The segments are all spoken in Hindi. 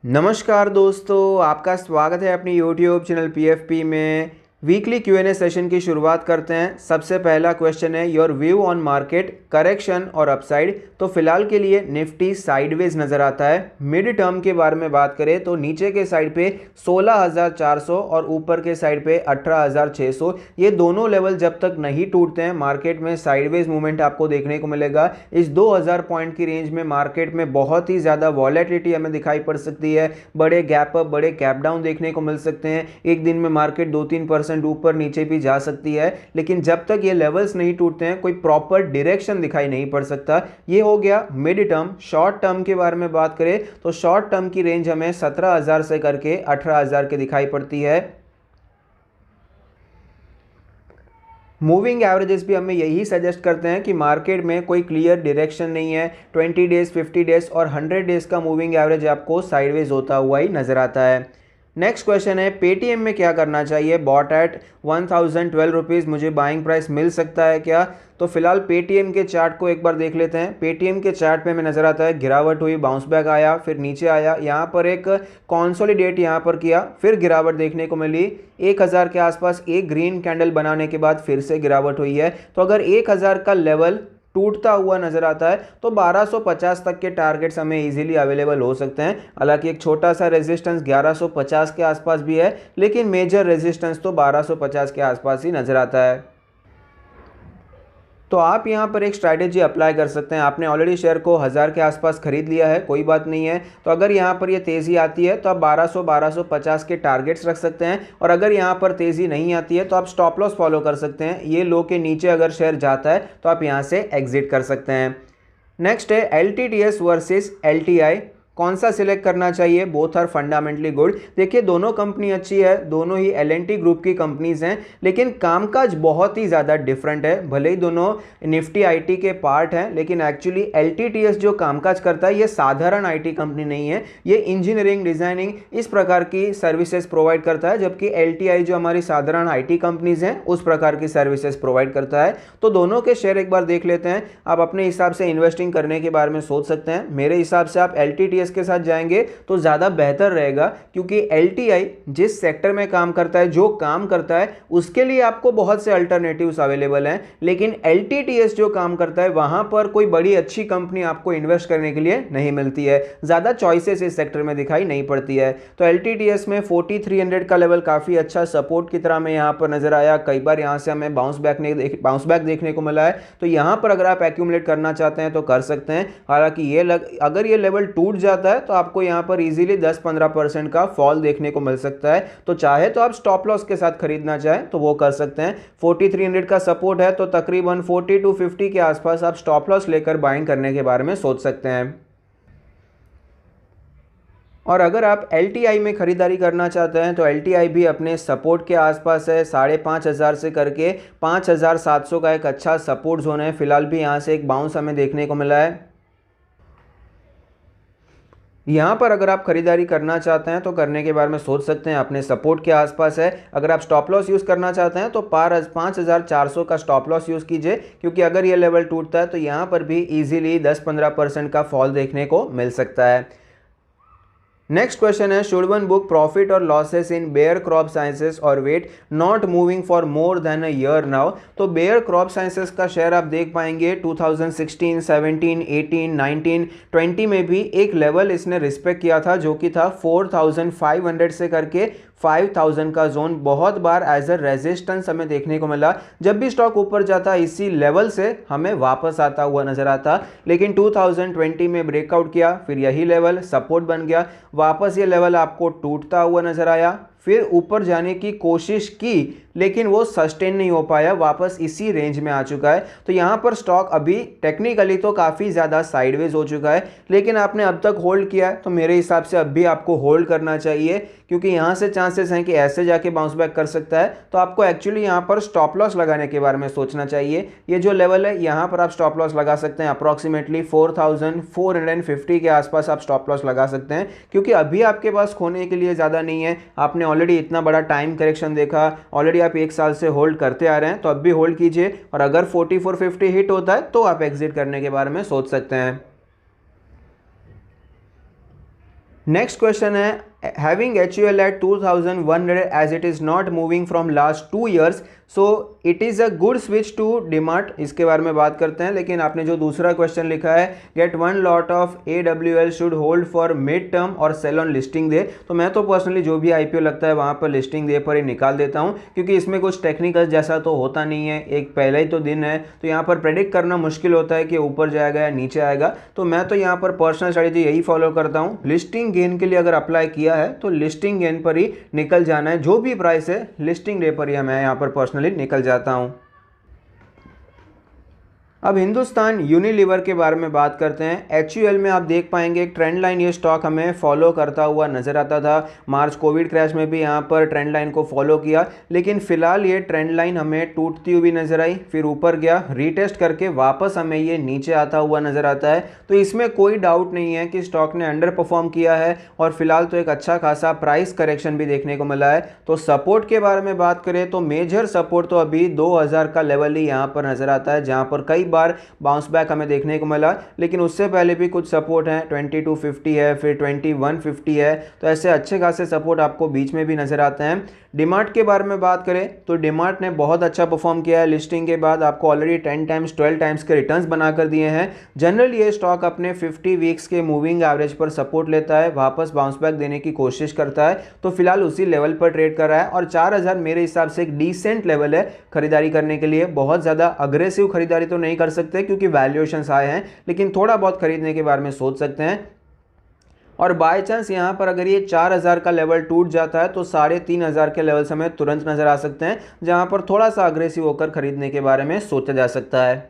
नमस्कार दोस्तों, आपका स्वागत है अपनी YouTube चैनल PFP में। वीकली Q&A सेशन की शुरुआत करते हैं। सबसे पहला क्वेश्चन है your view on market correction और अपसाइड। तो फिलहाल के लिए निफ्टी साइडवेज नज़र आता है। मिड टर्म के बारे में बात करें तो नीचे के साइड पे 16,400 और ऊपर के साइड पे 18,600, ये दोनों लेवल जब तक नहीं टूटते हैं मार्केट में साइडवेज मूवमेंट आपको देखने को मिलेगा। इस 2000 पॉइंट की रेंज में मार्केट में बहुत ही ज़्यादा वॉलेटिलिटी हमें दिखाई पड़ सकती है। बड़े गैप अप, बड़े कैप डाउन देखने को मिल सकते हैं। एक दिन में मार्केट 2-3% ऊपर नीचे भी जा सकती है, लेकिन जब तक ये लेवल्स नहीं टूटते हैं कोई प्रॉपर डायरेक्शन दिखाई नहीं पड़ सकता। ये हो गया मिड टर्म। शॉर्ट टर्म के बारे में बात करें तो शॉर्ट टर्म की रेंज हमें 17,000 से करके 18,000 के दिखाई पड़ती है। मूविंग एवरेजेस भी हमें यही सजेस्ट करते हैं कि मार्केट में कोई क्लियर डायरेक्शन नहीं है। 20 डेज, 50 डेज और 100 डेज का मूविंग एवरेज आपको साइडवेज होता हुआ ही नजर आता है। नेक्स्ट क्वेश्चन है पेटीएम में क्या करना चाहिए। बॉट एट 1012 रुपीज़, मुझे बाइंग प्राइस मिल सकता है क्या। तो फिलहाल पेटीएम के चार्ट को एक बार देख लेते हैं। पेटीएम के चार्ट पे हमें नजर आता है गिरावट हुई, बाउंस बैक आया, फिर नीचे आया, यहाँ पर एक कॉन्सोलिडेट यहाँ पर किया, फिर गिरावट देखने को मिली। 1000 के आसपास एक ग्रीन कैंडल बनाने के बाद फिर से गिरावट हुई है। तो अगर 1000 का लेवल टूटता हुआ नजर आता है तो 1250 तक के टारगेट्स हमें इजीली अवेलेबल हो सकते हैं। हालांकि एक छोटा सा रेजिस्टेंस 1150 के आसपास भी है, लेकिन मेजर रेजिस्टेंस तो 1250 के आसपास ही नजर आता है। तो आप यहाँ पर एक स्ट्रैटेजी अप्लाई कर सकते हैं। आपने ऑलरेडी शेयर को 1000 के आसपास खरीद लिया है, कोई बात नहीं है। तो अगर यहाँ पर ये तेज़ी आती है तो आप 1200-1250 के टारगेट्स रख सकते हैं, और अगर यहाँ पर तेज़ी नहीं आती है तो आप स्टॉप लॉस फॉलो कर सकते हैं। ये लो के नीचे अगर शेयर जाता है तो आप यहाँ से एग्जिट कर सकते हैं। नेक्स्ट है LTTS वर्सेस LTI, कौन सा सिलेक्ट करना चाहिए। Both are fundamentally good. देखिए दोनों कंपनी अच्छी है, दोनों ही L&T ग्रुप की कंपनीज हैं, लेकिन कामकाज बहुत ही ज़्यादा डिफरेंट है। भले ही दोनों निफ्टी IT के पार्ट हैं, लेकिन एक्चुअली LTTS जो कामकाज करता है ये साधारण IT कंपनी नहीं है। ये इंजीनियरिंग, डिज़ाइनिंग इस प्रकार की सर्विसेज प्रोवाइड करता है, जबकि LTI जो हमारी साधारण IT कंपनीज हैं उस प्रकार की सर्विसेज प्रोवाइड करता है। तो दोनों के शेयर एक बार देख लेते हैं। आप अपने हिसाब से इन्वेस्टिंग करने के बारे में सोच सकते हैं। मेरे हिसाब से आप LTTS के साथ जाएंगे तो ज़्यादा बेहतर रहेगा, क्योंकि LTI जिस सेक्टर में काम करता है, जो काम करता है, उसके लिए आपको बहुत से अल्टरनेटिव्स अवेलेबल हैं, लेकिन LTTS जो काम करता है वहां पर कोई बड़ी अच्छी कंपनी आपको इन्वेस्ट करने के लिए नहीं मिलती है। ज़्यादा चॉइसेस इस सेक्टर में दिखाई नहीं पड़ती है। तो LTTS में 4300 का लेवल काफ़ी अच्छा सपोर्ट की तरह में यहाँ पर नजर आया। कई बार यहाँ से हमें बाउंस बैक देखने को मिला है। तो यहाँ पर अगर आप एक्यूमुलेट करना चाहते हैं तो कर सकते हैं। हालांकि अगर ये लेवल टूट जाता है तो आपको यहाँ पर इजीली 10-15% का फॉल देखने को मिल सकता है। तो चाहे तो आप स्टॉप लॉस के साथ खरीदना चाहें तो वो कर सकते हैं। 4300 का सपोर्ट है तो तकरीबन 40-50 के आसपास आप स्टॉप लॉस लेकर बाइंग करने के बारे में सोच सकते हैं। और अगर आप LTI में खरीदारी करना चाहते हैं तो LTI भी अपने सपोर्ट के आसपास है। 5,500 से करके 5,700 का एक अच्छा सपोर्ट जोन है। फिलहाल भी यहाँ से एक बाउंस हमें देखने को मिला है। यहाँ पर अगर आप खरीदारी करना चाहते हैं तो करने के बारे में सोच सकते हैं, अपने सपोर्ट के आसपास है। अगर आप स्टॉप लॉस यूज़ करना चाहते हैं तो 5,400 का स्टॉप लॉस यूज़ कीजिए, क्योंकि अगर ये लेवल टूटता है तो यहाँ पर भी इजीली 10-15% का फॉल देखने को मिल सकता है। नेक्स्ट क्वेश्चन है शुड वन बुक प्रॉफिट और losses in Bayer crop sciences और wait not moving for more than a year now. तो बेयर क्रॉप साइंसेस का शेयर आप देख पाएंगे 2016, 17, 18, 19, 20 में भी एक लेवल इसने रिस्पेक्ट किया था, जो कि था 4,500 से करके 5,000 का जोन। बहुत बार एज अ रेजिस्टेंस हमें देखने को मिला। जब भी स्टॉक ऊपर जाता इसी लेवल से हमें वापस आता हुआ नजर आता, लेकिन 2020 में ब्रेकआउट किया, फिर यही लेवल सपोर्ट बन गया, वापस ये लेवल आपको टूटता हुआ नजर आया, फिर ऊपर जाने की कोशिश की, लेकिन वो सस्टेन नहीं हो पाया, वापस इसी रेंज में आ चुका है। तो यहाँ पर स्टॉक अभी टेक्निकली तो काफ़ी ज़्यादा साइडवेज हो चुका है, लेकिन आपने अब तक होल्ड किया है तो मेरे हिसाब से अब भी आपको होल्ड करना चाहिए, क्योंकि यहाँ से चांसेस हैं कि ऐसे जाके बाउंस बैक कर सकता है। तो आपको एक्चुअली यहाँ पर स्टॉप लॉस लगाने के बारे में सोचना चाहिए। ये जो लेवल है यहाँ पर आप स्टॉप लॉस लगा सकते हैं, अप्रॉक्सीमेटली 4,450 के आसपास आप स्टॉप लॉस लगा सकते हैं, क्योंकि अभी आपके पास खोने के लिए ज़्यादा नहीं है। आपने ऑलरेडी इतना बड़ा टाइम करेक्शन देखा, ऑलरेडी आप 1 साल से होल्ड करते आ रहे हैं, तो अब भी होल्ड कीजिए। और अगर 4450 हिट होता है तो आप एग्जिट करने के बारे में सोच सकते हैं। नेक्स्ट क्वेश्चन है, having HUL at 2100 as it is not moving from last 2 years, so it is a good switch to DMart। इसके बारे में बात करते हैं। लेकिन आपने जो दूसरा क्वेश्चन लिखा है, get one lot of AWL should hold for mid term और sell on listing day, तो मैं तो पर्सनली जो भी IPO लगता है वहाँ पर लिस्टिंग डे पर ही निकाल देता हूँ, क्योंकि इसमें कुछ टेक्निकल जैसा तो होता नहीं है, एक पहला ही तो दिन है, तो यहाँ पर प्रेडिक्ट करना मुश्किल होता है कि ऊपर जाएगा या नीचे आएगा। तो मैं तो यहाँ पर पर्सनल स्ट्रेटेजी यही फॉलो करता हूँ, लिस्टिंग गेन के लिए अगर अप्लाई किया है तो लिस्टिंग गेन पर ही निकल जाना है, जो भी प्राइस है लिस्टिंग डे पर ही मैं यहाँ पर पर्सनली निकल जाता हूँ। अब हिंदुस्तान यूनिलीवर के बारे में बात करते हैं। HUL में आप देख पाएंगे एक ट्रेंड लाइन, ये स्टॉक हमें फॉलो करता हुआ नजर आता था। मार्च कोविड क्रैश में भी यहाँ पर ट्रेंड लाइन को फॉलो किया, लेकिन फिलहाल ये ट्रेंड लाइन हमें टूटती हुई नजर आई, फिर ऊपर गया, रीटेस्ट करके वापस हमें ये नीचे आता हुआ नजर आता है। तो इसमें कोई डाउट नहीं है कि स्टॉक ने अंडर परफॉर्म किया है और फिलहाल तो एक अच्छा खासा प्राइस करेक्शन भी देखने को मिला है। तो सपोर्ट के बारे में बात करें तो मेजर सपोर्ट तो अभी 2000 का लेवल ही यहाँ पर नजर आता है, जहाँ पर कई बार बाउंस बैक हमें देखने को मिला। लेकिन उससे पहले भी कुछ सपोर्ट है, 2250 है, फिर 2150 है, तो ऐसे अच्छे खासे सपोर्ट आपको बीच में भी नजर आते हैं। डीमार्ट के बारे में बात करें तो डीमार्ट ने बहुत अच्छा परफॉर्म किया है। लिस्टिंग के बाद आपको ऑलरेडी 10 टाइम्स 12 टाइम्स के रिटर्न्स बनाकर दिए हैं। जनरली ये स्टॉक अपने 50 वीक्स के मूविंग एवरेज पर सपोर्ट लेता है, वापस बाउंस बैक देने की कोशिश करता है, तो फिलहाल उसी लेवल पर ट्रेड कर रहा है। और 4000 मेरे हिसाब से एक डिसेंट लेवल है खरीदारी करने के लिए। बहुत ज़्यादा अग्रेसिव खरीदारी तो नहीं कर सकते क्योंकि वैल्यूएशंस आए हैं, लेकिन थोड़ा बहुत खरीदने के बारे में सोच सकते हैं। और बाय चांस यहाँ पर अगर ये 4000 का लेवल टूट जाता है तो 3500 के लेवल से हमें तुरंत नजर आ सकते हैं, जहाँ पर थोड़ा सा अग्रेसिव होकर खरीदने के बारे में सोचा जा सकता है।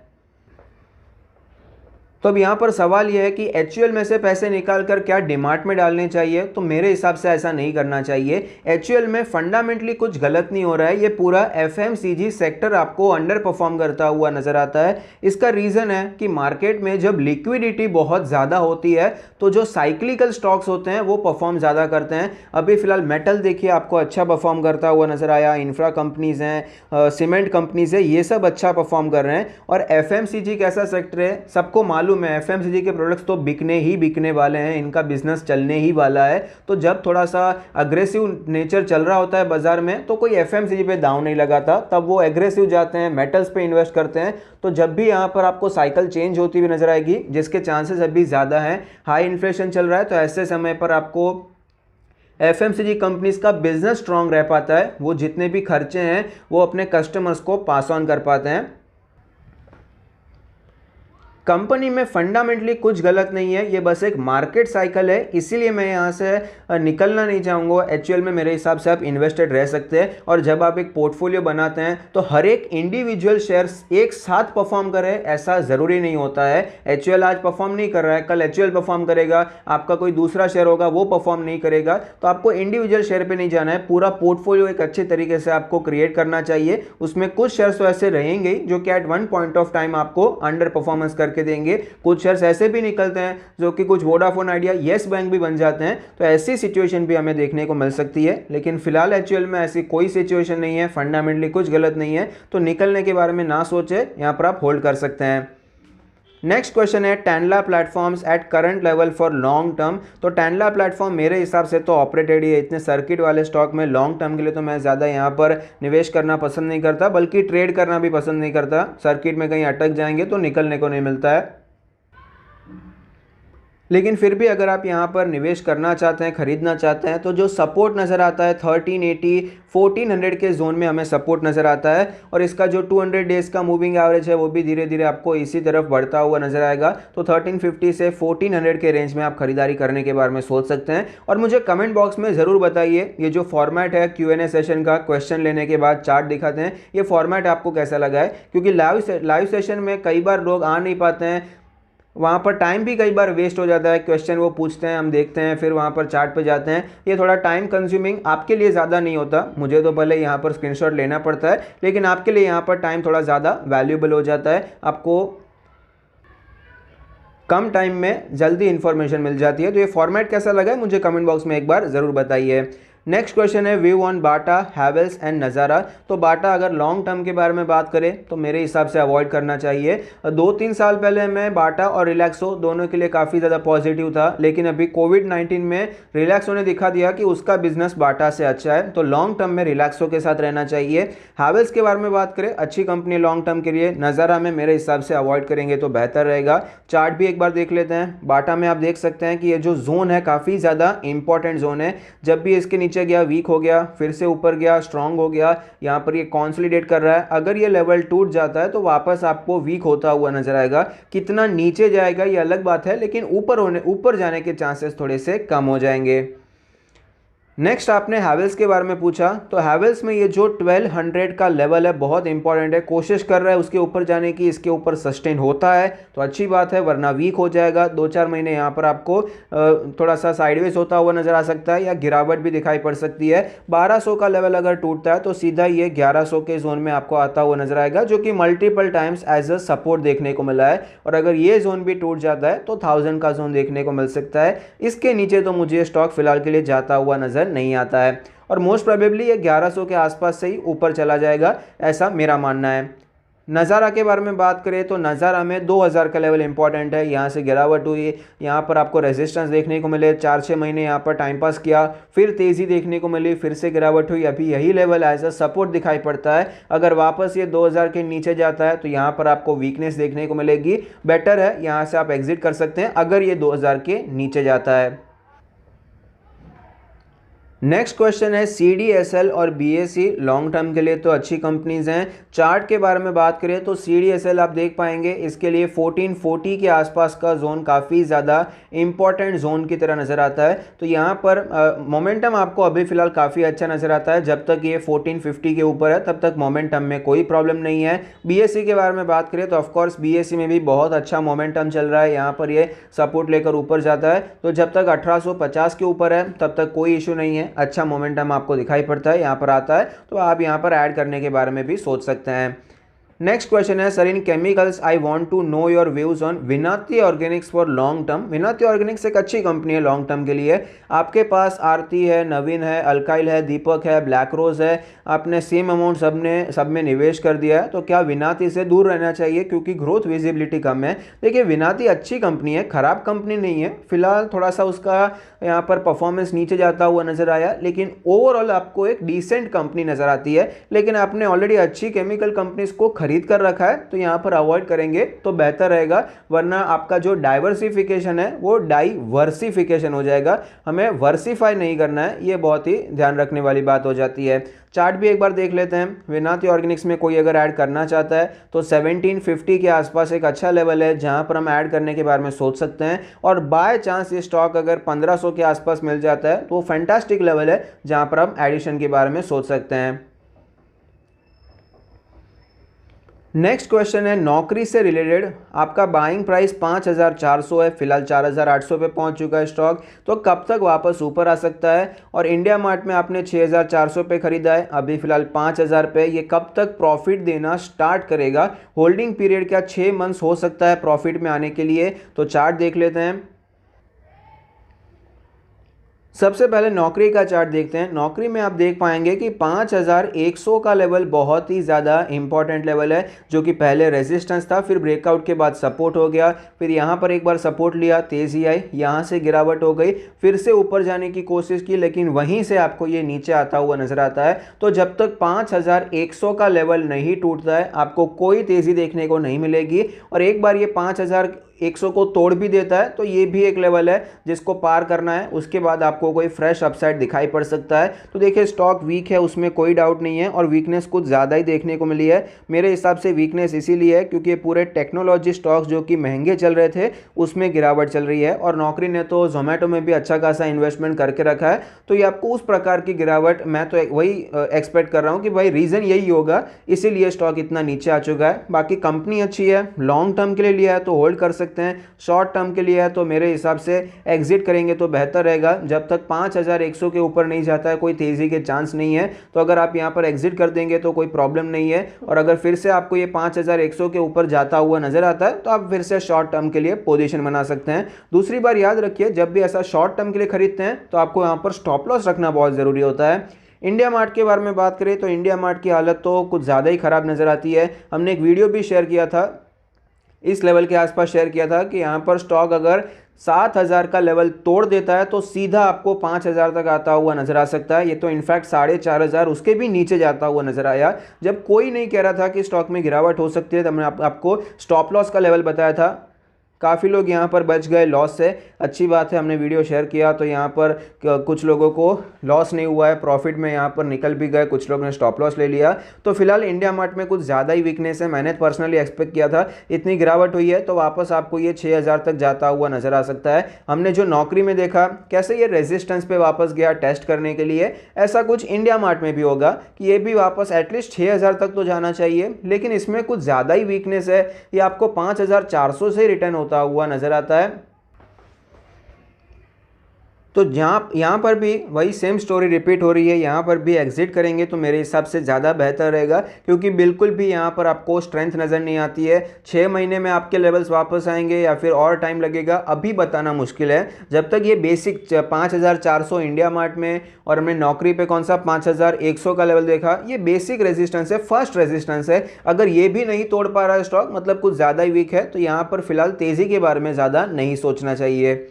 तो अब यहाँ पर सवाल यह है कि HUL में से पैसे निकालकर क्या डीमार्ट में डालने चाहिए, तो मेरे हिसाब से ऐसा नहीं करना चाहिए। HUL में फंडामेंटली कुछ गलत नहीं हो रहा है, ये पूरा FMCG सेक्टर आपको अंडर परफॉर्म करता हुआ नजर आता है। इसका रीज़न है कि मार्केट में जब लिक्विडिटी बहुत ज़्यादा होती है तो जो साइक्लिकल स्टॉक्स होते हैं वो परफॉर्म ज़्यादा करते हैं। अभी फिलहाल मेटल देखिए आपको अच्छा परफॉर्म करता हुआ नजर आया, इंफ्रा कंपनीज़ हैं, सीमेंट कंपनीज़ है, ये सब अच्छा परफॉर्म कर रहे हैं। और FMCG कैसा सेक्टर है सबको मालूम है, FMCG के प्रोडक्ट्स तो बिकने ही बिकने वाले हैं, इनका बिजनेस चलने ही वाला है। तो जब थोड़ा सा अग्रेसिव नेचर चल रहा होता है बाजार में तो कोई FMCG पे दाव नहीं लगाता, तब वो एग्रेसिव जाते हैं, मेटल्स पे इन्वेस्ट करते हैं। तो जब भी यहाँ पर आपको साइकिल चेंज होती हुई नजर आएगी, जिसके चांसेस अभी ज़्यादा हैं, हाई इन्फ्लेशन चल रहा है, तो ऐसे समय पर आपको FMCG कंपनीज का बिजनेस स्ट्रांग रह पाता है, वो जितने भी खर्चे हैं वो अपने कस्टमर्स को पास ऑन कर पाते हैं। कंपनी में फंडामेंटली कुछ गलत नहीं है, ये बस एक मार्केट साइकिल है, इसीलिए मैं यहाँ से निकलना नहीं चाहूँगा। HUL में मेरे हिसाब से आप इन्वेस्टेड रह सकते हैं। और जब आप एक पोर्टफोलियो बनाते हैं तो हर एक इंडिविजुअल शेयर्स एक साथ परफॉर्म करे ऐसा ज़रूरी नहीं होता है। HUL आज परफॉर्म नहीं कर रहा है, कल HUL परफॉर्म करेगा, आपका कोई दूसरा शेयर होगा वो परफॉर्म नहीं करेगा, तो आपको इंडिविजुअल शेयर पर नहीं जाना है। पूरा पोर्टफोलियो एक अच्छे तरीके से आपको क्रिएट करना चाहिए। उसमें कुछ शेयर्स तो ऐसे रहेंगे जो कि at one point of time आपको अंडर परफॉर्मेंस करके देंगे, कुछ शेयर्स ऐसे भी निकलते हैं जो कि कुछ वोडाफोन आइडिया, येस बैंक भी बन जाते हैं। तो ऐसी सिचुएशन भी हमें देखने को मिल सकती है, लेकिन फिलहाल HUL में ऐसी कोई सिचुएशन नहीं है, फंडामेंटली कुछ गलत नहीं है, तो निकलने के बारे में ना सोचे, यहां पर आप होल्ड कर सकते हैं। नेक्स्ट क्वेश्चन है Tanla platforms at current level for long term. तो टैनला प्लेटफॉर्म मेरे हिसाब से तो ऑपरेटेड ही है, इतने सर्किट वाले स्टॉक में लॉन्ग टर्म के लिए तो मैं ज़्यादा यहाँ पर निवेश करना पसंद नहीं करता, बल्कि ट्रेड करना भी पसंद नहीं करता। सर्किट में कहीं अटक जाएंगे तो निकलने को नहीं मिलता है। लेकिन फिर भी अगर आप यहाँ पर निवेश करना चाहते हैं, खरीदना चाहते हैं, तो जो सपोर्ट नज़र आता है 1380 1400 के जोन में हमें सपोर्ट नज़र आता है। और इसका जो 200 डेज़ का मूविंग एवरेज है वो भी धीरे धीरे आपको इसी तरफ बढ़ता हुआ नजर आएगा। तो 1350 से 1400 के रेंज में आप खरीदारी करने के बारे में सोच सकते हैं। और मुझे कमेंट बॉक्स में ज़रूर बताइए, ये जो फॉर्मेट है Q&A सेशन का, क्वेश्चन लेने के बाद चार्ट दिखाते हैं, ये फॉर्मेट आपको कैसा लगा है। क्योंकि लाइव सेशन में कई बार लोग आ नहीं पाते हैं, वहाँ पर टाइम भी कई बार वेस्ट हो जाता है। क्वेश्चन वो पूछते हैं, हम देखते हैं, फिर वहाँ पर चार्ट पे जाते हैं, ये थोड़ा टाइम कंज्यूमिंग आपके लिए ज़्यादा नहीं होता। मुझे तो भले यहाँ पर स्क्रीनशॉट लेना पड़ता है, लेकिन आपके लिए यहाँ पर टाइम थोड़ा ज़्यादा वैल्यूएबल हो जाता है, आपको कम टाइम में जल्दी इन्फॉर्मेशन मिल जाती है। तो ये फॉर्मेट कैसा लगा है मुझे कमेंट बॉक्स में एक बार ज़रूर बताइए। नेक्स्ट क्वेश्चन है view on Bata, Havells and नज़ारा। तो बाटा अगर लॉन्ग टर्म के बारे में बात करें तो मेरे हिसाब से अवॉइड करना चाहिए। 2-3 साल पहले मैं बाटा और रिलैक्सो दोनों के लिए काफ़ी ज़्यादा पॉजिटिव था, लेकिन अभी कोविड-19 में रिलैक्सो ने दिखा दिया कि उसका बिजनेस बाटा से अच्छा है, तो लॉन्ग टर्म में रिलैक्सो के साथ रहना चाहिए। हैवेल्स के बारे में बात करें, अच्छी कंपनी लॉन्ग टर्म के लिए, नज़ारा में मेरे हिसाब से अवॉइड करेंगे तो बेहतर रहेगा। चार्ट भी एक बार देख लेते हैं। बाटा में आप देख सकते हैं कि ये जो जोन है काफ़ी ज़्यादा इंपॉर्टेंट जोन है। जब भी इसके नीचे गया वीक हो गया, फिर से ऊपर गया स्ट्रांग हो गया, यहाँ पर ये कॉन्सोलिडेट कर रहा है। अगर ये लेवल टूट जाता है तो वापस आपको वीक होता हुआ नजर आएगा। कितना नीचे जाएगा ये अलग बात है, लेकिन ऊपर जाने के चांसेस थोड़े से कम हो जाएंगे। नेक्स्ट आपने हैवेल्स के बारे में पूछा, तो हैवेल्स में ये जो 1200 का लेवल है बहुत इंपॉर्टेंट है। कोशिश कर रहा है उसके ऊपर जाने की, इसके ऊपर सस्टेन होता है तो अच्छी बात है, वरना वीक हो जाएगा। 2-4 महीने यहाँ पर आपको थोड़ा सा साइडवेज होता हुआ नजर आ सकता है या गिरावट भी दिखाई पड़ सकती है। 1200 का लेवल अगर टूटता है तो सीधा ये 1100 के जोन में आपको आता हुआ नजर आएगा, जो कि multiple times as a support देखने को मिला है। और अगर ये जोन भी टूट जाता है तो 1000 का जोन देखने को मिल सकता है। इसके नीचे तो मुझे स्टॉक फिलहाल के लिए जाता हुआ नजर नहीं आता है, और मोस्ट प्रोबेबली ये 1100 के आसपास से ही ऊपर चला जाएगा, ऐसा मेरा मानना है। नज़ारा के बारे में बात करें तो नज़ारा में 2000 का लेवल इंपॉर्टेंट है। यहाँ से गिरावट हुई, यहाँ पर आपको रेजिस्टेंस देखने को मिले, 4-6 महीने यहाँ पर टाइम पास किया, फिर तेज़ी देखने को मिली, फिर से गिरावट हुई, अभी यही लेवल एज अ सपोर्ट दिखाई पड़ता है। अगर वापस ये 2000 के नीचे जाता है तो यहाँ पर आपको वीकनेस देखने को मिलेगी। बेटर है यहाँ से आप एग्जिट कर सकते हैं अगर ये 2000 के नीचे जाता है। नेक्स्ट क्वेश्चन है CDSL और BSE लॉन्ग टर्म के लिए तो अच्छी कंपनीज हैं। चार्ट के बारे में बात करें तो CDSL आप देख पाएंगे इसके लिए 1440 के आसपास का जोन काफ़ी ज़्यादा इंपॉर्टेंट जोन की तरह नज़र आता है। तो यहाँ पर मोमेंटम आपको अभी फ़िलहाल काफ़ी अच्छा नज़र आता है। जब तक ये 1450 के ऊपर है तब तक मोमेंटम में कोई प्रॉब्लम नहीं है। BSE के बारे में बात करें तो ऑफकोर्स BSE में भी बहुत अच्छा मोमेंटम चल रहा है, यहाँ पर ये सपोर्ट लेकर ऊपर जाता है। तो जब तक 1850 के ऊपर है तब तक कोई इशू नहीं है, अच्छा मोमेंटम आपको दिखाई पड़ता है, यहाँ पर आता है तो आप यहाँ पर ऐड करने के बारे में भी सोच सकते हैं। नेक्स्ट क्वेश्चन है sir in chemicals I want to know your views on Vinati organics for long term. Vinati organics एक अच्छी कंपनी है लॉन्ग टर्म के लिए। आपके पास आरती है, नवीन है, अल्काइल है, दीपक है, ब्लैक रोज है, आपने सेम अमाउंट सब में निवेश कर दिया है, तो क्या विनाती से दूर रहना चाहिए क्योंकि ग्रोथ विजिबिलिटी कम है। देखिए विनाती अच्छी कंपनी है, खराब कंपनी नहीं है। फिलहाल थोड़ा सा उसका यहाँ पर परफॉर्मेंस नीचे जाता हुआ नजर आया, लेकिन ओवरऑल आपको एक डिसेंट कंपनी नजर आती है। लेकिन आपने ऑलरेडी अच्छी केमिकल कंपनीज को खरीद कर रखा है तो यहाँ पर अवॉइड करेंगे तो बेहतर रहेगा, वरना आपका जो डाइवर्सिफिकेशन है वो डाइवर्सिफिकेशन हो जाएगा। हमें वर्सिफाई नहीं करना है, ये बहुत ही ध्यान रखने वाली बात हो जाती है। चार्ट भी एक बार देख लेते हैं। विनाती ऑर्गेनिक्स में कोई अगर ऐड करना चाहता है तो 1750 के आसपास एक अच्छा लेवल है जहां पर हम ऐड करने के बारे में सोच सकते हैं। और बाय चांस ये स्टॉक अगर 1500 के आसपास मिल जाता है तो फैंटास्टिक लेवल है जहां पर हम एडिशन के बारे में सोच सकते हैं। नेक्स्ट क्वेश्चन है नौकरी से रिलेटेड। आपका बाइंग प्राइस 5400 है, फिलहाल 4800 पे पहुंच चुका है स्टॉक, तो कब तक वापस ऊपर आ सकता है। और इंडिया मार्ट में आपने 6400 पे खरीदा है, अभी फिलहाल 5000 पे, ये कब तक प्रॉफिट देना स्टार्ट करेगा। होल्डिंग पीरियड क्या 6 मंथ्स हो सकता है प्रॉफिट में आने के लिए। तो चार्ट देख लेते हैं। सबसे पहले नौकरी का चार्ट देखते हैं। नौकरी में आप देख पाएंगे कि 5100 का लेवल बहुत ही ज़्यादा इंपॉर्टेंट लेवल है, जो कि पहले रेजिस्टेंस था, फिर ब्रेकआउट के बाद सपोर्ट हो गया, फिर यहाँ पर एक बार सपोर्ट लिया, तेज़ी आई, यहाँ से गिरावट हो गई, फिर से ऊपर जाने की कोशिश की, लेकिन वहीं से आपको ये नीचे आता हुआ नजर आता है। तो जब तक 5100 का लेवल नहीं टूटता है आपको कोई तेज़ी देखने को नहीं मिलेगी। और एक बार ये 5100 को तोड़ भी देता है तो ये भी एक लेवल है जिसको पार करना है, उसके बाद आपको कोई फ्रेश अपसाइड दिखाई पड़ सकता है। तो देखिए स्टॉक वीक है, उसमें कोई डाउट नहीं है, और वीकनेस कुछ ज़्यादा ही देखने को मिली है। मेरे हिसाब से वीकनेस इसीलिए है क्योंकि पूरे टेक्नोलॉजी स्टॉक्स जो कि महंगे चल रहे थे उसमें गिरावट चल रही है, और नौकरी ने तो जोमेटो में भी अच्छा खासा इन्वेस्टमेंट करके रखा है। तो ये आपको उस प्रकार की गिरावट, मैं तो वही एक्सपेक्ट कर रहा हूँ कि भाई रीज़न यही होगा, इसीलिए स्टॉक इतना नीचे आ चुका है। बाकी कंपनी अच्छी है, लॉन्ग टर्म के लिए लिया है तो होल्ड कर सकते सकते हैं। शॉर्ट टर्म के लिए है तो मेरे हिसाब से एग्जिट करेंगे तो बेहतर रहेगा। जब तक 5100 के ऊपर नहीं जाता है कोई तेज़ी के चांस नहीं है, तो अगर आप यहाँ पर एग्जिट कर देंगे तो कोई प्रॉब्लम नहीं है। और अगर फिर से आपको ये 5100 के ऊपर जाता हुआ नजर आता है तो आप फिर से शॉर्ट टर्म के लिए पोजीशन बना सकते हैं। दूसरी बार याद रखिए, जब भी ऐसा शॉर्ट टर्म के लिए खरीदते हैं तो आपको यहाँ पर स्टॉप लॉस रखना बहुत ज़रूरी होता है। इंडिया मार्ट के बारे में बात करें तो इंडिया मार्ट की हालत तो कुछ ज़्यादा ही ख़राब नज़र आती है। हमने एक वीडियो भी शेयर किया था, इस लेवल के आसपास शेयर किया था कि यहाँ पर स्टॉक अगर 7000 का लेवल तोड़ देता है तो सीधा आपको 5000 तक आता हुआ नजर आ सकता है। ये तो इनफैक्ट 4500 उसके भी नीचे जाता हुआ नजर आया। जब कोई नहीं कह रहा था कि स्टॉक में गिरावट हो सकती है, तब मैंने आपको स्टॉप लॉस का लेवल बताया था। काफ़ी लोग यहाँ पर बच गए लॉस से, अच्छी बात है, हमने वीडियो शेयर किया तो यहाँ पर कुछ लोगों को लॉस नहीं हुआ है, प्रॉफिट में यहाँ पर निकल भी गए, कुछ लोग ने स्टॉप लॉस ले लिया। तो फिलहाल इंडिया मार्ट में कुछ ज़्यादा ही वीकनेस है। मैंने पर्सनली एक्सपेक्ट किया था इतनी गिरावट हुई है तो वापस आपको ये 6000 तक जाता हुआ नजर आ सकता है। हमने जो नौकरी में देखा कैसे ये रेजिस्टेंस पे वापस गया टेस्ट करने के लिए, ऐसा कुछ इंडिया मार्ट में भी होगा कि ये भी वापस एटलीस्ट 6000 तक तो जाना चाहिए। लेकिन इसमें कुछ ज़्यादा ही वीकनेस है, ये आपको 5400 से रिटर्न होता हुआ नजर आता है। तो यहाँ पर भी वही सेम स्टोरी रिपीट हो रही है। यहाँ पर भी एग्जिट करेंगे तो मेरे हिसाब से ज़्यादा बेहतर रहेगा, क्योंकि बिल्कुल भी यहाँ पर आपको स्ट्रेंथ नज़र नहीं आती है। 6 महीने में आपके लेवल्स वापस आएंगे या फिर और टाइम लगेगा, अभी बताना मुश्किल है। जब तक ये बेसिक 5400 इंडिया मार्ट में और हमने नौकरी पे कौन सा 5100 का लेवल देखा, ये बेसिक रेजिस्टेंस है, फर्स्ट रेजिस्टेंस है। अगर ये भी नहीं तोड़ पा रहा है स्टॉक, मतलब कुछ ज़्यादा ही वीक है, तो यहाँ पर फिलहाल तेज़ी के बारे में ज़्यादा नहीं सोचना चाहिए।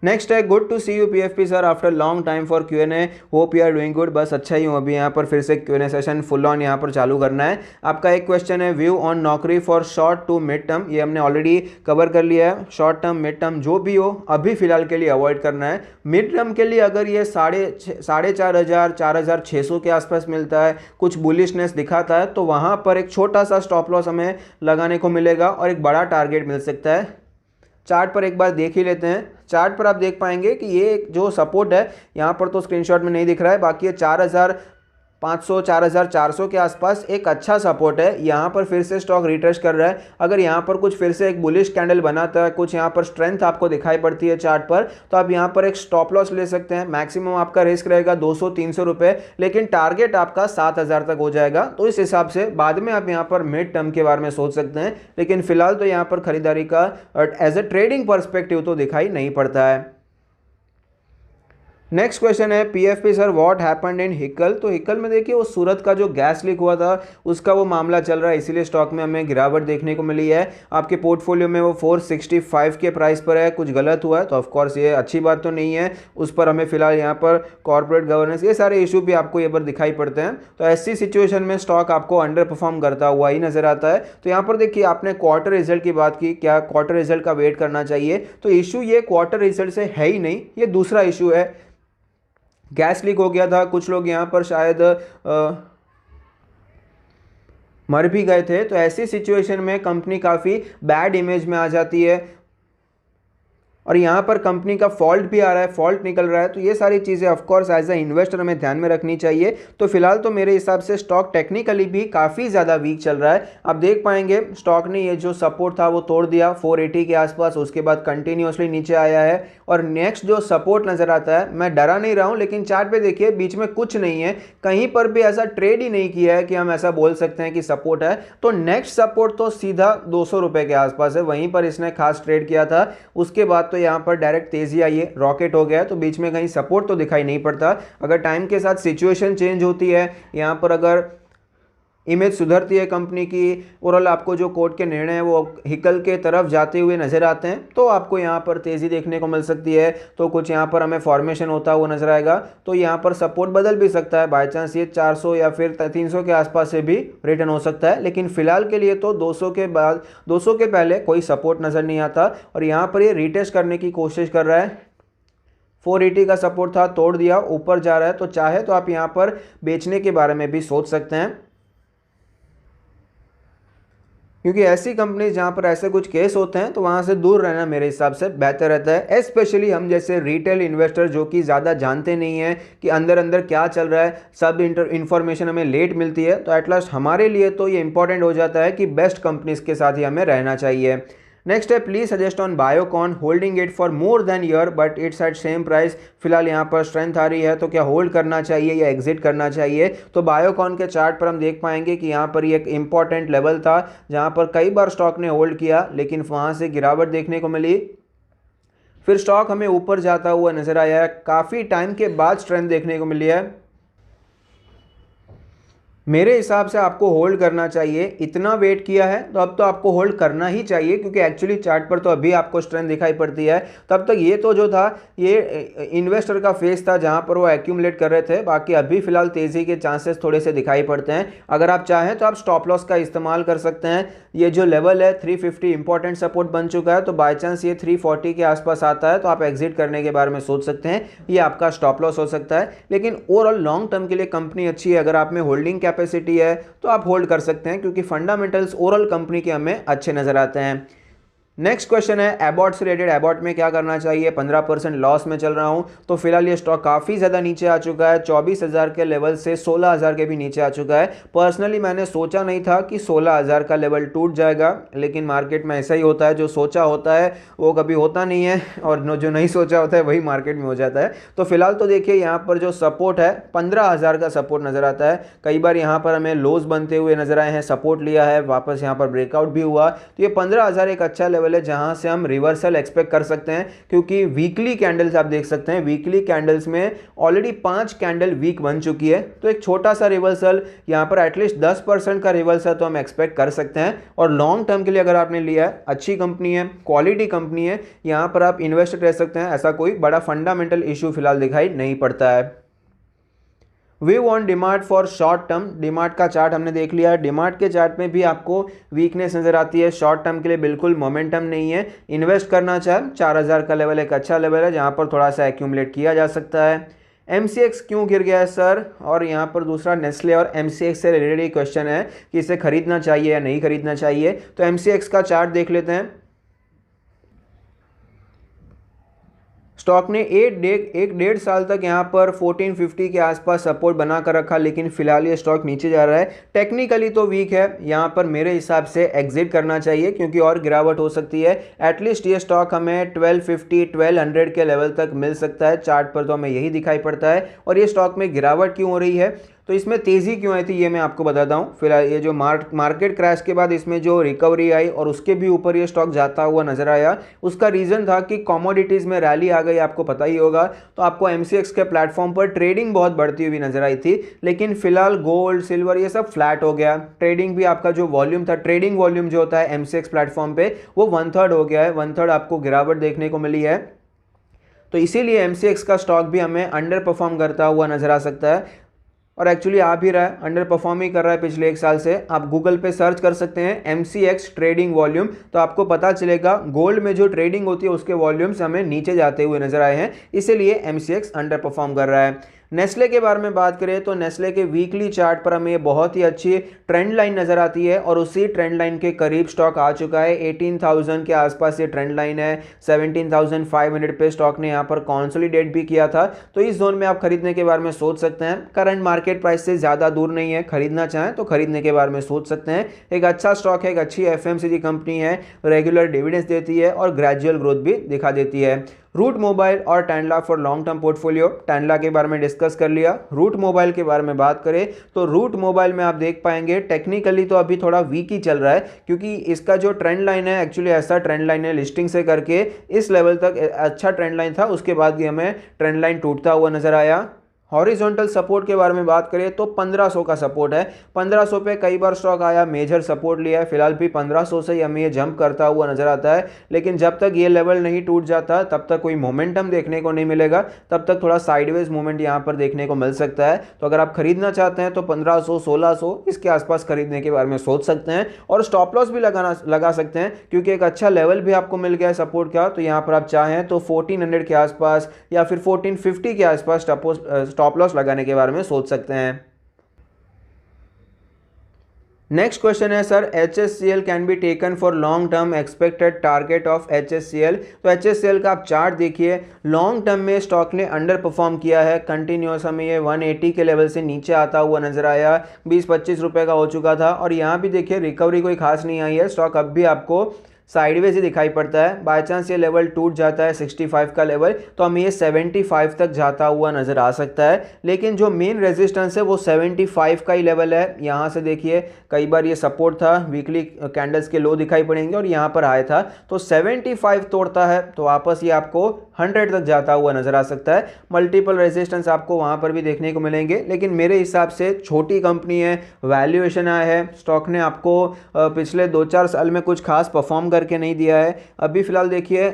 नेक्स्ट है good to see you PFP sir after long time for QnA, hope you are doing good. बस अच्छा ही हूँ, अभी यहाँ पर फिर से क्यूएनए सेशन फुल ऑन यहाँ पर चालू करना है। आपका एक क्वेश्चन है view on Naukri for short to mid term, ये हमने ऑलरेडी कवर कर लिया है। शॉर्ट टर्म मिड टर्म जो भी हो अभी फिलहाल के लिए अवॉइड करना है। मिड टर्म के लिए अगर ये 4500 4600 के आसपास मिलता है, कुछ बुलिशनेस दिखाता है, तो वहाँ पर एक छोटा सा स्टॉप लॉस हमें लगाने को मिलेगा और एक बड़ा टारगेट मिल सकता है। चार्ट पर एक बार देख ही लेते हैं। चार्ट पर आप देख पाएंगे कि ये जो सपोर्ट है, यहाँ पर तो स्क्रीनशॉट में नहीं दिख रहा है, बाकी ये 4500 4400 के आसपास एक अच्छा सपोर्ट है। यहाँ पर फिर से स्टॉक रिट्रेस कर रहा है। अगर यहाँ पर कुछ फिर से एक बुलिश कैंडल बनाता है, कुछ यहाँ पर स्ट्रेंथ आपको दिखाई पड़ती है चार्ट पर, तो आप यहाँ पर एक स्टॉप लॉस ले सकते हैं। मैक्सिमम आपका रिस्क रहेगा 200-300 रुपये, लेकिन टारगेट आपका 7000 तक हो जाएगा। तो इस हिसाब से बाद में आप यहाँ पर मिड टर्म के बारे में सोच सकते हैं, लेकिन फिलहाल तो यहाँ पर खरीदारी का एज ए ट्रेडिंग पर्सपेक्टिव तो दिखाई नहीं पड़ता है। नेक्स्ट क्वेश्चन है PFP sir what happened in Haeckel. तो हिकल में देखिए वो सूरत का जो गैस लीक हुआ था उसका वो मामला चल रहा है, इसीलिए स्टॉक में हमें गिरावट देखने को मिली है। आपके पोर्टफोलियो में वो 465 के प्राइस पर है, कुछ गलत हुआ है तो ऑफकोर्स ये अच्छी बात तो नहीं है। उस पर हमें फिलहाल यहाँ पर कॉर्पोरेट गवर्नेंस ये सारे इशू भी आपको यहाँ पर दिखाई पड़ते हैं। तो ऐसी सिचुएशन में स्टॉक आपको अंडर परफॉर्म करता हुआ ही नजर आता है। तो यहाँ पर देखिए आपने क्वार्टर रिजल्ट की बात की, क्या क्वार्टर रिजल्ट का वेट करना चाहिए, तो इशू ये क्वार्टर रिजल्ट से है ही नहीं, ये दूसरा इशू है। गैस लीक हो गया था, कुछ लोग यहाँ पर शायद मर भी गए थे। तो ऐसी सिचुएशन में कंपनी काफ़ी बैड इमेज में आ जाती है और यहाँ पर कंपनी का फॉल्ट भी आ रहा है, फॉल्ट निकल रहा है। तो ये सारी चीज़ें ऑफकोर्स एज ए इन्वेस्टर हमें ध्यान में रखनी चाहिए। तो फिलहाल तो मेरे हिसाब से स्टॉक टेक्निकली भी काफ़ी ज़्यादा वीक चल रहा है। आप देख पाएंगे स्टॉक ने ये जो सपोर्ट था वो तोड़ दिया 480 के आसपास, उसके बाद कंटिन्यूसली नीचे आया है और नेक्स्ट जो सपोर्ट नज़र आता है, मैं डरा नहीं रहा हूँ, लेकिन चार्ट पे देखिए बीच में कुछ नहीं है, कहीं पर भी ऐसा ट्रेड ही नहीं किया है कि हम ऐसा बोल सकते हैं कि सपोर्ट है। तो नेक्स्ट सपोर्ट तो सीधा 200 रुपये के आसपास है, वहीं पर इसने खास ट्रेड किया था। उसके बाद तो यहाँ पर डायरेक्ट तेजी आई है, रॉकेट हो गया, तो बीच में कहीं सपोर्ट तो दिखाई नहीं पड़ता। अगर टाइम के साथ सिचुएशन चेंज होती है, यहाँ पर अगर इमेज सुधरती है कंपनी की, ओवरऑल आपको जो कोर्ट के निर्णय है वो हिकल के तरफ जाते हुए नजर आते हैं, तो आपको यहाँ पर तेज़ी देखने को मिल सकती है। तो कुछ यहाँ पर हमें फॉर्मेशन होता हुआ नजर आएगा, तो यहाँ पर सपोर्ट बदल भी सकता है, बाई चांस ये 400 या फिर 300 के आसपास से भी रिटर्न हो सकता है। लेकिन फिलहाल के लिए तो 200 के बाद 200 के पहले कोई सपोर्ट नज़र नहीं आता और यहाँ पर ये रिटेस्ट करने की कोशिश कर रहा है। 480 का सपोर्ट था, तोड़ दिया, ऊपर जा रहा है, तो चाहे तो आप यहाँ पर बेचने के बारे में भी सोच सकते हैं, क्योंकि ऐसी कंपनी जहाँ पर ऐसे कुछ केस होते हैं तो वहाँ से दूर रहना मेरे हिसाब से बेहतर रहता है। स्पेशली हम जैसे रिटेल इन्वेस्टर जो कि ज़्यादा जानते नहीं हैं कि अंदर अंदर क्या चल रहा है, सब इन्फॉर्मेशन हमें लेट मिलती है, तो एट लास्ट हमारे लिए तो ये इंपॉर्टेंट हो जाता है कि बेस्ट कंपनीज के साथ ही हमें रहना चाहिए। नेक्स्ट है please suggest on Biocon, holding it for more than year but it's at same price. फिलहाल यहाँ पर स्ट्रेंथ आ रही है तो क्या होल्ड करना चाहिए या एग्जिट करना चाहिए। तो बायोकॉन के चार्ट पर हम देख पाएंगे कि यहाँ पर ये एक इंपॉर्टेंट लेवल था जहाँ पर कई बार स्टॉक ने होल्ड किया लेकिन वहाँ से गिरावट देखने को मिली, फिर स्टॉक हमें ऊपर जाता हुआ नजर आया है, काफ़ी टाइम के बाद स्ट्रेंथ देखने को मिली है। मेरे हिसाब से आपको होल्ड करना चाहिए, इतना वेट किया है तो अब तो आपको होल्ड करना ही चाहिए क्योंकि एक्चुअली चार्ट पर तो अभी आपको स्ट्रेंथ दिखाई पड़ती है। तब तक ये तो जो था ये इन्वेस्टर का फेस था जहां पर वो एक्यूमुलेट कर रहे थे, बाकी अभी फिलहाल तेज़ी के चांसेस थोड़े से दिखाई पड़ते हैं। अगर आप चाहें तो आप स्टॉप लॉस का इस्तेमाल कर सकते हैं। ये जो लेवल है 350 इंपॉर्टेंट सपोर्ट बन चुका है, तो बाई चांस ये 340 के आसपास आता है तो आप एग्जिट करने के बारे में सोच सकते हैं, ये आपका स्टॉप लॉस हो सकता है। लेकिन ओवरऑल लॉन्ग टर्म के लिए कंपनी अच्छी है, अगर आप में होल्डिंग कैपेसिटी है तो आप होल्ड कर सकते हैं क्योंकि फंडामेंटल्स ओवरऑल कंपनी के हमें अच्छे नजर आते हैं। नेक्स्ट क्वेश्चन है एबॉट से रिलेटेड, एबॉट में क्या करना चाहिए। 15% लॉस में चल रहा हूं, तो फिलहाल ये स्टॉक काफ़ी ज़्यादा नीचे आ चुका है, 24,000 के लेवल से 16,000 के भी नीचे आ चुका है। पर्सनली मैंने सोचा नहीं था कि 16,000 का लेवल टूट जाएगा, लेकिन मार्केट में ऐसा ही होता है, जो सोचा होता है वो कभी होता नहीं है और जो नहीं सोचा होता है वही मार्केट में हो जाता है। तो फिलहाल तो देखिए यहाँ पर जो सपोर्ट है 15,000 का सपोर्ट नज़र आता है। कई बार यहाँ पर हमें लोज बनते हुए नजर आए हैं, सपोर्ट लिया है, वापस यहाँ पर ब्रेकआउट भी हुआ, तो ये 15,000 एक अच्छा लेवल है जहां से हम रिवर्सल एक्सपेक्ट कर सकते हैं। क्योंकि वीकली कैंडल्स आप देख सकते हैं, वीकली कैंडल्स में ऑलरेडी 5 कैंडल वीक बन चुकी है, तो एक छोटा सा रिवर्सल यहां पर एटलीस्ट 10% का रिवर्सल तो हम एक्सपेक्ट कर सकते हैं। और लॉन्ग टर्म के लिए अगर आपने लिया है, अच्छी कंपनी है, क्वालिटी कंपनी है, यहां पर आप इन्वेस्ट रह सकते हैं, ऐसा कोई बड़ा फंडामेंटल इशू फिलहाल दिखाई नहीं पड़ता है। We want DMart for short term, DMart का चार्ट हमने देख लिया है, डीमार्ट के चार्ट में भी आपको वीकनेस नजर आती है, शॉर्ट टर्म के लिए बिल्कुल मोमेंटम नहीं है। इन्वेस्ट करना चाहे 4,000 का लेवल एक अच्छा लेवल है जहां पर थोड़ा सा एक्यूमुलेट किया जा सकता है। MCX क्यों गिर गया है सर, और यहाँ पर दूसरा नेस्ले और MCX से रिलेटेड क्वेश्चन है कि इसे खरीदना चाहिए या नहीं खरीदना चाहिए। तो MCX का चार्ट देख लेते हैं। स्टॉक ने एक डेढ़ साल तक यहाँ पर 1450 के आसपास सपोर्ट बना कर रखा, लेकिन फिलहाल ये स्टॉक नीचे जा रहा है। टेक्निकली तो वीक है, यहाँ पर मेरे हिसाब से एग्जिट करना चाहिए क्योंकि और गिरावट हो सकती है। एटलीस्ट ये स्टॉक हमें 1250 1200 के लेवल तक मिल सकता है, चार्ट पर तो हमें यही दिखाई पड़ता है। और ये स्टॉक में गिरावट क्यों हो रही है, तो इसमें तेज़ी क्यों आई थी ये मैं आपको बताता हूँ। फिलहाल ये जो मार्केट क्रैश के बाद इसमें जो रिकवरी आई और उसके भी ऊपर ये स्टॉक जाता हुआ नजर आया, उसका रीज़न था कि कमोडिटीज़ में रैली आ गई, आपको पता ही होगा। तो आपको MCX के प्लेटफॉर्म पर ट्रेडिंग बहुत बढ़ती हुई नजर आई थी, लेकिन फिलहाल गोल्ड सिल्वर ये सब फ्लैट हो गया। ट्रेडिंग भी आपका जो वॉल्यूम था, ट्रेडिंग वॉल्यूम जो होता है MCX प्लेटफॉर्म पे, वो 1/3 हो गया है, 1/3 आपको गिरावट देखने को मिली है। तो इसीलिए MCX का स्टॉक भी हमें अंडर परफॉर्म करता हुआ नजर आ सकता है, और एक्चुअली आ भी रहा है, अंडर परफॉर्म ही कर रहा है पिछले एक साल से। आप गूगल पे सर्च कर सकते हैं MCX ट्रेडिंग वॉल्यूम, तो आपको पता चलेगा गोल्ड में जो ट्रेडिंग होती है उसके वॉल्यूम्स हमें नीचे जाते हुए नजर आए हैं, इसीलिए MCX अंडर परफॉर्म कर रहा है। नेस्ले के बारे में बात करें तो नेस्ले के वीकली चार्ट पर हमें बहुत ही अच्छी ट्रेंड लाइन नजर आती है और उसी ट्रेंड लाइन के करीब स्टॉक आ चुका है। 18,000 के आसपास ये ट्रेंड लाइन है, 17,500 पे स्टॉक ने यहाँ पर कॉन्सोलिडेट भी किया था, तो इस जोन में आप खरीदने के बारे में सोच सकते हैं। करंट मार्केट प्राइस से ज़्यादा दूर नहीं है, खरीदना चाहें तो खरीदने के बारे में सोच सकते हैं। एक अच्छा स्टॉक है, एक अच्छी FMCG कंपनी है, रेगुलर डिविडेंड्स देती है और ग्रेजुअल ग्रोथ भी दिखा देती है। रूट मोबाइल और टैनला फॉर लॉन्ग टर्म पोर्टफोलियो, टैनला के बारे में डिस्कस कर लिया। रूट मोबाइल के बारे में बात करें तो रूट मोबाइल में आप देख पाएंगे टेक्निकली तो अभी थोड़ा वीक ही चल रहा है, क्योंकि इसका जो ट्रेंड लाइन है एक्चुअली ऐसा ट्रेंड लाइन है, लिस्टिंग से करके इस लेवल तक अच्छा ट्रेंड लाइन था, उसके बाद भी हमें ट्रेंड लाइन टूटता हुआ नजर आया। हॉरिजॉन्टल सपोर्ट के बारे में बात करें तो 1500 का सपोर्ट है, 1500 पे कई बार स्टॉक आया, मेजर सपोर्ट लिया है, फिलहाल भी 1500 से ही हमें ये जंप करता हुआ नजर आता है। लेकिन जब तक ये लेवल नहीं टूट जाता तब तक कोई मोमेंटम देखने को नहीं मिलेगा, तब तक थोड़ा साइडवेज मूवमेंट यहाँ पर देखने को मिल सकता है। तो अगर आप खरीदना चाहते हैं तो 1500 1600 इसके आसपास खरीदने के बारे में सोच सकते हैं, और स्टॉप लॉस भी लगा सकते हैं क्योंकि एक अच्छा लेवल भी आपको मिल गया है सपोर्ट का। तो यहाँ पर आप चाहें तो 1400 के आसपास या फिर 1450 के आसपास स्टॉप लॉस लगाने के बारे में सोच सकते हैं। नेक्स्ट क्वेश्चन है sir, HSCL can be taken for long term, expected target of HSCL। तो HSCL का आप चार्ट देखिए, लॉन्ग टर्म में स्टॉक ने अंडर परफॉर्म किया है, कंटिन्यूस हमें ये 180 के लेवल से नीचे आता हुआ नजर आया, 20-25 रुपए का हो चुका था, और यहाँ भी देखिए रिकवरी कोई खास नहीं आई है, स्टॉक अब भी आपको साइडवेज ही दिखाई पड़ता है। बाय चांस ये लेवल टूट जाता है 65 का लेवल, तो हमें ये 75 तक जाता हुआ नज़र आ सकता है। लेकिन जो मेन रेजिस्टेंस है वो 75 का ही लेवल है। यहाँ से देखिए कई बार ये सपोर्ट था, वीकली कैंडल्स के लो दिखाई पड़ेंगे और यहाँ पर आया था, तो 75 तोड़ता है तो वापस ये आपको 100 तक जाता हुआ नज़र आ सकता है। मल्टीपल रेजिस्टेंस आपको वहाँ पर भी देखने को मिलेंगे, लेकिन मेरे हिसाब से छोटी कंपनी है, वैल्यूएशन आया है, स्टॉक ने आपको पिछले 2-4 साल में कुछ खास परफॉर्म करके नहीं दिया है। अभी फिलहाल देखिए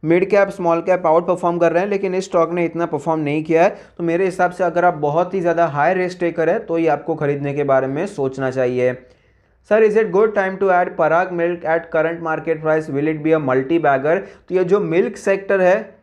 mid cap small cap out perform कर रहे हैं, लेकिन इस स्टॉक ने इतना परफॉर्म नहीं किया है। तो मेरे हिसाब से अगर आप बहुत ही ज़्यादा हाई रिस्क टेकर है तो ये आपको खरीदने के बारे में सोचना चाहिए। Sir, is it good time to add Parag milk at current market price, will it be a multibagger? तो ये जो मिल्क सेक्टर है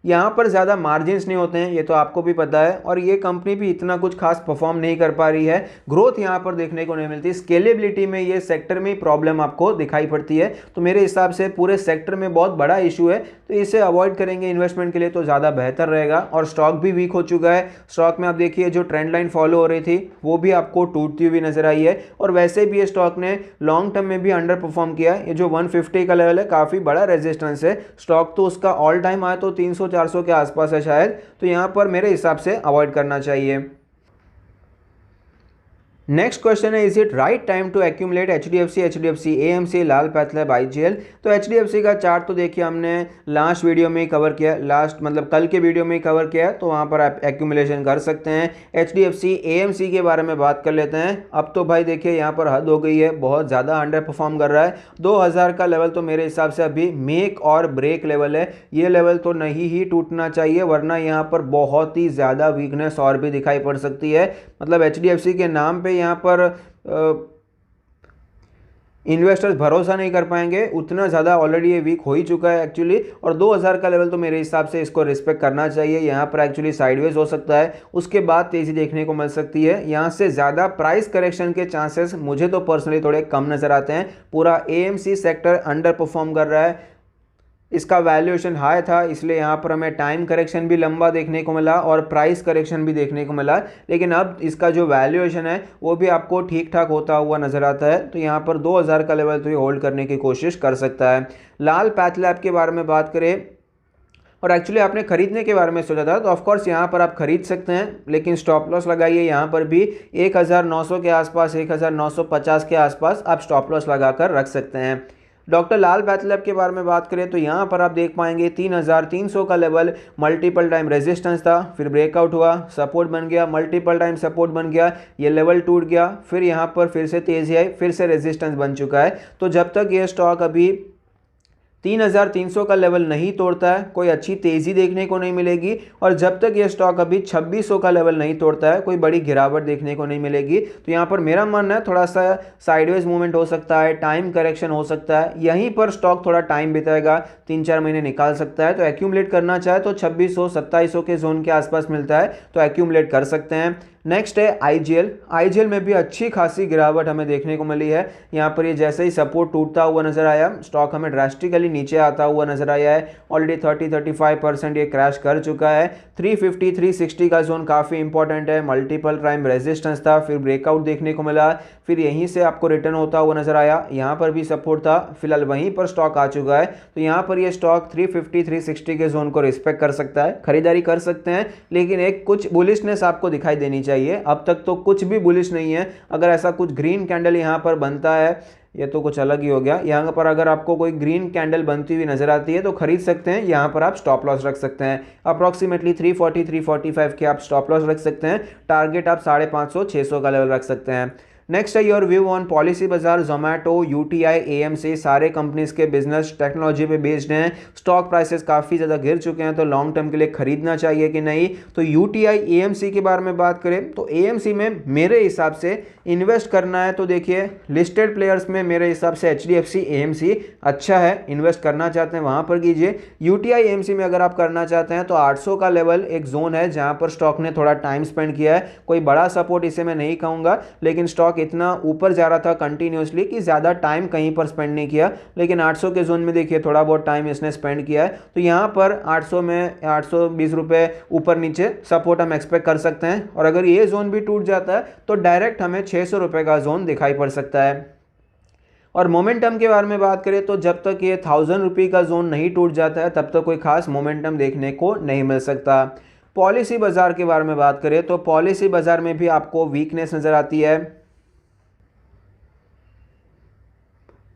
यहाँ पर ज़्यादा मार्जिन्स नहीं होते हैं, ये तो आपको भी पता है, और ये कंपनी भी इतना कुछ खास परफॉर्म नहीं कर पा रही है, ग्रोथ यहाँ पर देखने को नहीं मिलती, स्केलेबिलिटी में ये सेक्टर में प्रॉब्लम आपको दिखाई पड़ती है। तो मेरे हिसाब से पूरे सेक्टर में बहुत बड़ा इशू है, तो इसे अवॉइड करेंगे इन्वेस्टमेंट के लिए तो ज़्यादा बेहतर रहेगा। और स्टॉक भी वीक हो चुका है, स्टॉक में आप देखिए जो ट्रेंड लाइन फॉलो हो रही थी वो भी आपको टूटती हुई नजर आई है, और वैसे भी ये स्टॉक ने लॉन्ग टर्म में भी अंडर परफॉर्म किया है। ये जो 150 का लेवल है काफ़ी बड़ा रेजिस्टेंस है, स्टॉक तो उसका ऑल टाइम आया तो 300-400 के आसपास है शायद, तो यहाँ पर मेरे हिसाब से अवॉइड करना चाहिए। नेक्स्ट क्वेश्चन है, is it right time to accumulate HDFC, AMC, Lal PathLab, IGL? तो एचडीएफसी का चार्ट तो देखिए हमने लास्ट वीडियो में ही कवर किया, लास्ट मतलब कल के वीडियो में ही कवर किया, तो वहाँ पर आप एक्यूमुलेशन कर सकते हैं। एचडीएफसी, एएमसी के बारे में बात कर लेते हैं। अब तो भाई देखिए यहाँ पर हद हो गई है, बहुत ज़्यादा अंडर परफॉर्म कर रहा है। 2000 का लेवल तो मेरे हिसाब से अभी मेक और ब्रेक लेवल है, ये लेवल तो नहीं ही टूटना चाहिए, वरना यहाँ पर बहुत ही ज़्यादा वीकनेस और भी दिखाई पड़ सकती है। मतलब एचडीएफसी के नाम पे यहाँ पर इन्वेस्टर्स भरोसा नहीं कर पाएंगे, उतना ज़्यादा ऑलरेडी ये वीक हो ही चुका है एक्चुअली। और 2000 का लेवल तो मेरे हिसाब से इसको रिस्पेक्ट करना चाहिए। यहाँ पर एक्चुअली साइडवेज हो सकता है, उसके बाद तेज़ी देखने को मिल सकती है। यहाँ से ज़्यादा प्राइस करेक्शन के चांसेस मुझे तो पर्सनली थोड़े कम नज़र आते हैं। पूरा एएमसी सेक्टर अंडर परफॉर्म कर रहा है, इसका वैल्यूएशन हाई था, इसलिए यहाँ पर हमें टाइम करेक्शन भी लंबा देखने को मिला और प्राइस करेक्शन भी देखने को मिला। लेकिन अब इसका जो वैल्यूएशन है वो भी आपको ठीक ठाक होता हुआ नज़र आता है, तो यहाँ पर 2000 का लेवल तो ये होल्ड करने की कोशिश कर सकता है। लाल पैथलैब के बारे में बात करें, और एक्चुअली आपने खरीदने के बारे में सोचा था, तो ऑफकोर्स यहाँ पर आप खरीद सकते हैं, लेकिन स्टॉप लॉस लगाइए। यहाँ पर भी 1900 के आसपास, 1950 के आसपास आप स्टॉप लॉस लगाकर रख सकते हैं। डॉक्टर लाल पैथलैब के बारे में बात करें तो यहाँ पर आप देख पाएंगे 3300 का लेवल मल्टीपल टाइम रेजिस्टेंस था, फिर ब्रेकआउट हुआ, सपोर्ट बन गया, मल्टीपल टाइम सपोर्ट बन गया, ये लेवल टूट गया, फिर यहाँ पर फिर से तेजी आई, फिर से रेजिस्टेंस बन चुका है। तो जब तक ये स्टॉक अभी 3300 का लेवल नहीं तोड़ता है कोई अच्छी तेज़ी देखने को नहीं मिलेगी, और जब तक ये स्टॉक अभी 2600 का लेवल नहीं तोड़ता है कोई बड़ी गिरावट देखने को नहीं मिलेगी। तो यहाँ पर मेरा मानना है थोड़ा सा साइडवेज मूवमेंट हो सकता है, टाइम करेक्शन हो सकता है, यहीं पर स्टॉक थोड़ा टाइम बिताएगा, 3-4 महीने निकाल सकता है। तो एक्यूमुलेट करना चाहे तो 2600-2700 के जोन के आसपास मिलता है, तो एक्यूमुलेट कर सकते हैं। नेक्स्ट है आईजीएल। आईजीएल में भी अच्छी खासी गिरावट हमें देखने को मिली है। यहाँ पर ये जैसे ही सपोर्ट टूटता हुआ नजर आया, स्टॉक हमें ड्रास्टिकली नीचे आता हुआ नजर आया है। ऑलरेडी 30-35% ये क्रैश कर चुका है। 350-360 का जोन काफ़ी इंपॉर्टेंट है, मल्टीपल टाइम रेजिस्टेंस था, फिर ब्रेकआउट देखने को मिला, फिर यहीं से आपको रिटर्न होता हुआ नजर आया, यहाँ पर भी सपोर्ट था, फिलहाल वहीं पर स्टॉक आ चुका है। तो यहाँ पर ये स्टॉक 350-360 के जोन को रिस्पेक्ट कर सकता है, खरीदारी कर सकते हैं, लेकिन एक कुछ बुलिशनेस आपको दिखाई देनी चाहिए। अब तक तो कुछ भी बुलिश नहीं है, अगर ऐसा कुछ ग्रीन कैंडल यहाँ पर बनता है, ये तो कुछ अलग ही हो गया। यहाँ पर अगर आपको कोई ग्रीन कैंडल बनती हुई नजर आती है तो खरीद सकते हैं, यहाँ पर आप स्टॉप लॉस रख सकते हैं। अप्रॉक्सीमेटली 340-345 के आप स्टॉप लॉस रख सकते हैं, टारगेट आप 550-600 का लेवल रख सकते हैं। नेक्स्ट है योर व्यू ऑन पॉलिसी बाजार, जोमैटो, यूटीआई, एएमसी, सारे कंपनीज के बिजनेस टेक्नोलॉजी पे बेस्ड हैं, स्टॉक प्राइसेस काफ़ी ज़्यादा गिर चुके हैं, तो लॉन्ग टर्म के लिए खरीदना चाहिए कि नहीं? तो यूटीआई, एएमसी के बारे में बात करें तो एएमसी में मेरे हिसाब से इन्वेस्ट करना है तो देखिए लिस्टेड प्लेयर्स में मेरे हिसाब से एचडीएफसी, एएमसी अच्छा है, इन्वेस्ट करना चाहते हैं वहाँ पर कीजिए। यूटीआई, एएमसी में अगर आप करना चाहते हैं तो 800 का लेवल एक जोन है जहाँ पर स्टॉक ने थोड़ा टाइम स्पेंड किया है, कोई बड़ा सपोर्ट इसे मैं नहीं कहूँगा, लेकिन स्टॉक इतना ऊपर जा रहा था कंटिन्यूसली कि ज़्यादा टाइम कहीं पर स्पेंड नहीं किया, लेकिन 800 के जोन में देखिए थोड़ा बहुत टाइम इसने स्पेंड किया है। तो यहाँ पर 800 में 820 रुपये ऊपर नीचे सपोर्ट हम एक्सपेक्ट कर सकते हैं, और अगर ये जोन भी टूट जाता है तो डायरेक्ट हमें 600 रुपये का जोन दिखाई पड़ सकता है। और मोमेंटम के बारे में बात करें तो जब तक ये 1000 रुपये का जोन नहीं टूट जाता है तब तक कोई खास मोमेंटम देखने को नहीं मिल सकता। पॉलिसी बाजार के बारे में बात करें तो पॉलिसी बाजार में भी आपको वीकनेस नज़र आती है।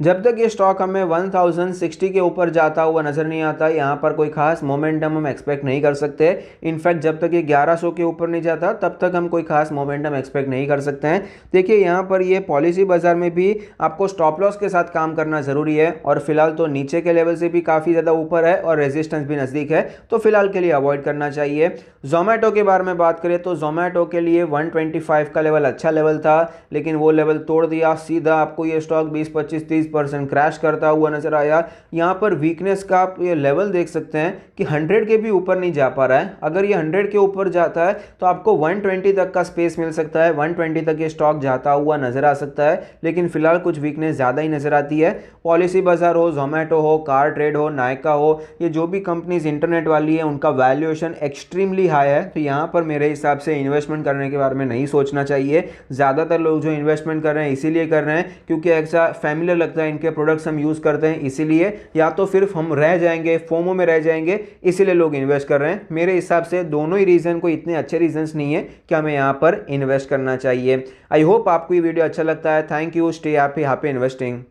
जब तक ये स्टॉक हमें 1060 के ऊपर जाता हुआ नज़र नहीं आता, यहाँ पर कोई खास मोमेंटम हम एक्सपेक्ट नहीं कर सकते। इनफैक्ट जब तक ये 1100 के ऊपर नहीं जाता तब तक हम कोई खास मोमेंटम एक्सपेक्ट नहीं कर सकते हैं। देखिए यहाँ पर ये पॉलिसी बाजार में भी आपको स्टॉप लॉस के साथ काम करना ज़रूरी है, और फिलहाल तो नीचे के लेवल से भी काफ़ी ज़्यादा ऊपर है और रेजिस्टेंस भी नज़दीक है, तो फिलहाल के लिए अवॉइड करना चाहिए। जोमेटो के बारे में बात करें तो जोमेटो के लिए 125 का लेवल अच्छा लेवल था, लेकिन वो लेवल तोड़ दिया, सीधा आपको ये स्टॉक 20-25-30% क्रैश करता हुआ नजर आया। यहाँ पर वीकनेस का आप ये लेवल देख सकते हैं कि 100 के भी ऊपर नहीं जा पा रहा है। अगर ये 100 के ऊपर जाता है तो आपको 120 तक का स्पेस मिल सकता है, 120 तक ये स्टॉक जाता हुआ नजर आ सकता है, लेकिन फिलहाल कुछ वीकनेस ज़्यादा ही नजर आती है। पॉलिसी बाजार हो, जोमेटो हो, कार ट्रेड हो, नायका हो, ये जो भी कंपनीज इंटरनेट वाली है उनका वैल्यूएशन एक्सट्रीमली हाई है, तो यहाँ पर मेरे हिसाब से इन्वेस्टमेंट करने के बारे में नहीं सोचना चाहिए। ज़्यादातर लोग जो इन्वेस्टमेंट कर रहे हैं इसीलिए कर रहे हैं क्योंकि ऐसा फैमिलियर लगता है, इनके प्रोडक्ट्स हम यूज़ करते हैं इसीलिए, या तो फिर हम रह जाएंगे, फोमो में रह जाएंगे, इसीलिए लोग इन्वेस्ट कर रहे हैं। मेरे हिसाब से दोनों ही रीज़न कोई इतने अच्छे रीजंस नहीं है कि हमें यहाँ पर इन्वेस्ट करना चाहिए। आई होप आपको ये वीडियो अच्छा लगता है। Thank you. Stay happy, happy investing.